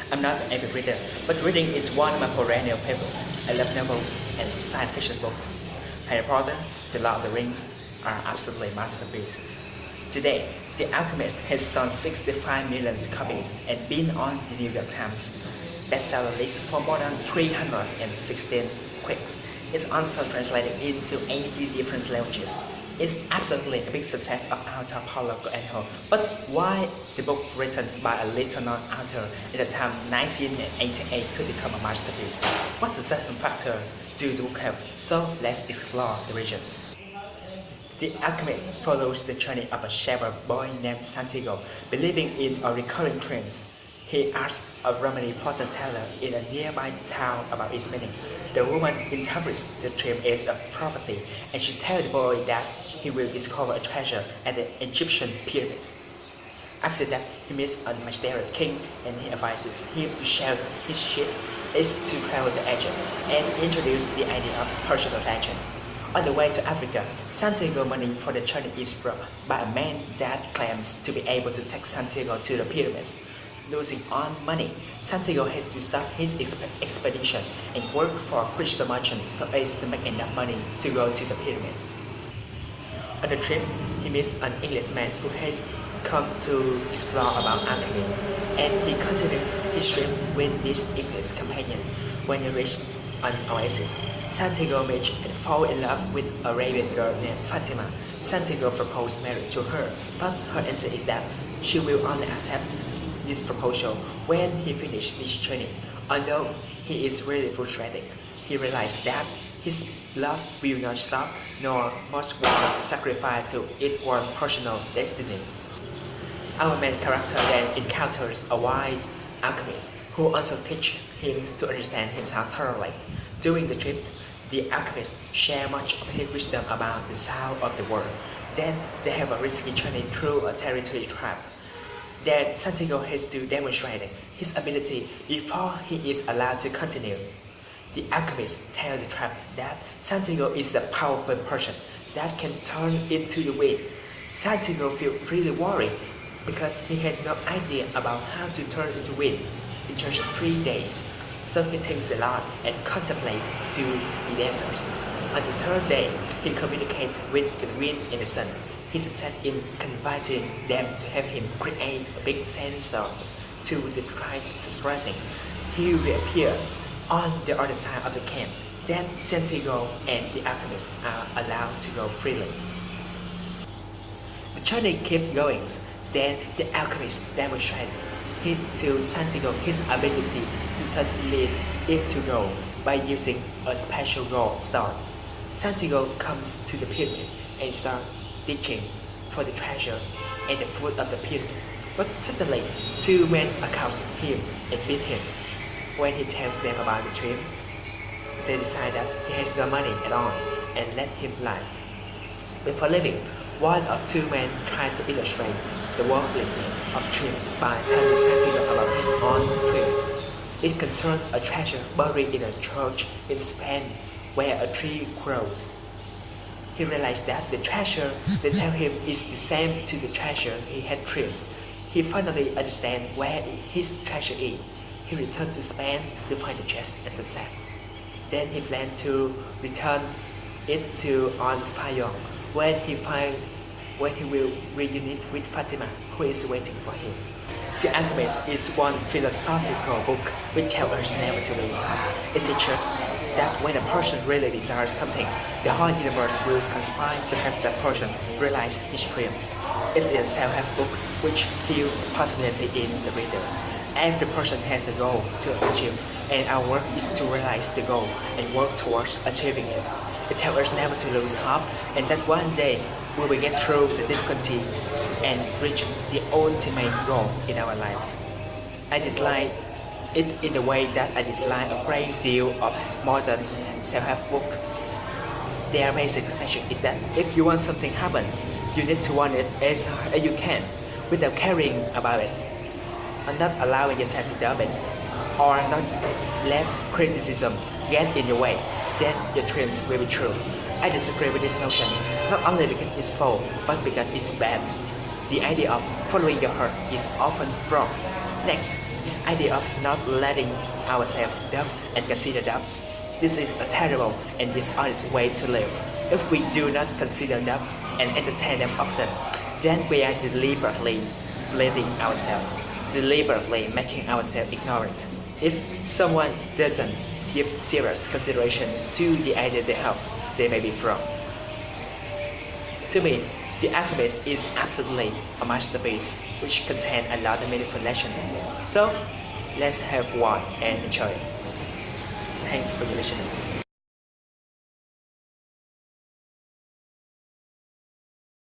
I'm not an avid reader, but reading is one of my perennial favorites. I love novels and science fiction books. Harry Potter, The Lord of the Rings are absolutely masterpieces. Today, The Alchemist has sold 65 million copies and been on the New York Times bestseller list for more than 316 weeks. It's also translated into 80 different languages. It's absolutely a big success of author Paulo Coelho. But why the book written by a little-known author at the time 1988 could become a masterpiece? What's the certain factor do the book have? So let's explore the regions. The Alchemist follows the journey of a shepherd boy named Santiago, believing in a recurring dreams. He asks a Romani fortune teller in a nearby town about its meaning. The woman interprets the dream as a prophecy, and she tells the boy that he will discover a treasure at the Egyptian pyramids. After that, he meets a mysterious king, and he advises him to share his ship is to travel to Egypt and introduce the idea of personal legend. On the way to Africa, Santiago's money for the journey is brought by a man that claims to be able to take Santiago to the pyramids. Losing all money, Santiago has to stop his expedition and work for a crystal merchant so as to make enough money to go to the pyramids. On the trip, he meets an Englishman who has come to explore about alchemy, and he continued his trip with this English companion. When he reached an oasis, Santiago meets and falls in love with a Arabian girl named Fatima. Santiago proposed marriage to her, but her answer is that she will only accept this proposal when he finishes this journey. Although he is really frustrated, he realizes that his love will not stop, nor must one sacrifice to its own personal destiny. Our main character then encounters a wise alchemist who also teaches him to understand himself thoroughly. During the trip, the alchemist shares much of his wisdom about the sound of the world. Then they have a risky journey through a territory trap. Then Santiago has to demonstrate his ability before he is allowed to continue. The alchemist tells the trap that Santiago is a powerful person that can turn into the wind. Santiago feels really worried because he has no idea about how to turn into wind in just 3 days. So he thinks a lot and contemplates to the deserts. On the third day, he communicates with the wind and the sun. He succeeds in convincing them to have him create a big sandstorm. To the tribe's surprising, he reappears on the other side of the camp. Then Santiago and the alchemist are allowed to go freely. The journey keeps going. Then the alchemist demonstrates to Santiago his ability to turn lead into gold by using a special gold star. Santiago comes to the pyramids and starts digging for the treasure at the foot of the pyramid. But suddenly, two men accost him and beat him. When he tells them about the dream, they decide that he has no money at all and let him live. Before leaving, one of two men tried to illustrate the worthlessness of dreams by telling Santiago about his own dream. It concerned a treasure buried in a church in Spain where a tree grows. He realized that the treasure they tell him is the same to the treasure he had dreamed. He finally understands where his treasure is. He returned to Spain to find the chest and success. Then he planned to return it to Fayong, when he will reunite with Fatima, who is waiting for him. The Alchemist is one philosophical book which tells us never to lose hope. It teaches that when a person really desires something, the whole universe will conspire to have that person realize his dream. It's a self-help book which feels possibility in the reader. Every person has a goal to achieve, and our work is to realize the goal and work towards achieving it. It tells us never to lose hope, and that one day we will get through the difficulty and reach the ultimate goal in our life. I dislike it in the way that I dislike a great deal of modern self-help books. Their basic message is that if you want something to happen, you need to want it as hard as you can without caring about it, and not allowing yourself to doubt it, or not let criticism get in your way. Then your dreams will be true. I disagree with this notion, not only because it's false, but because it's bad. The idea of following your heart is often wrong. Next, This idea of not letting ourselves doubt and consider doubts, this is a terrible and dishonest way to live. If we do not consider doubts and entertain them often, then we are deliberately blaming ourselves, deliberately making ourselves ignorant. If someone doesn't give serious consideration to the idea they have, they may be wrong. To me, The Alchemist is absolutely a masterpiece which contains a lot of meaningful lessons. So, let's have one and enjoy it. Thanks for listening.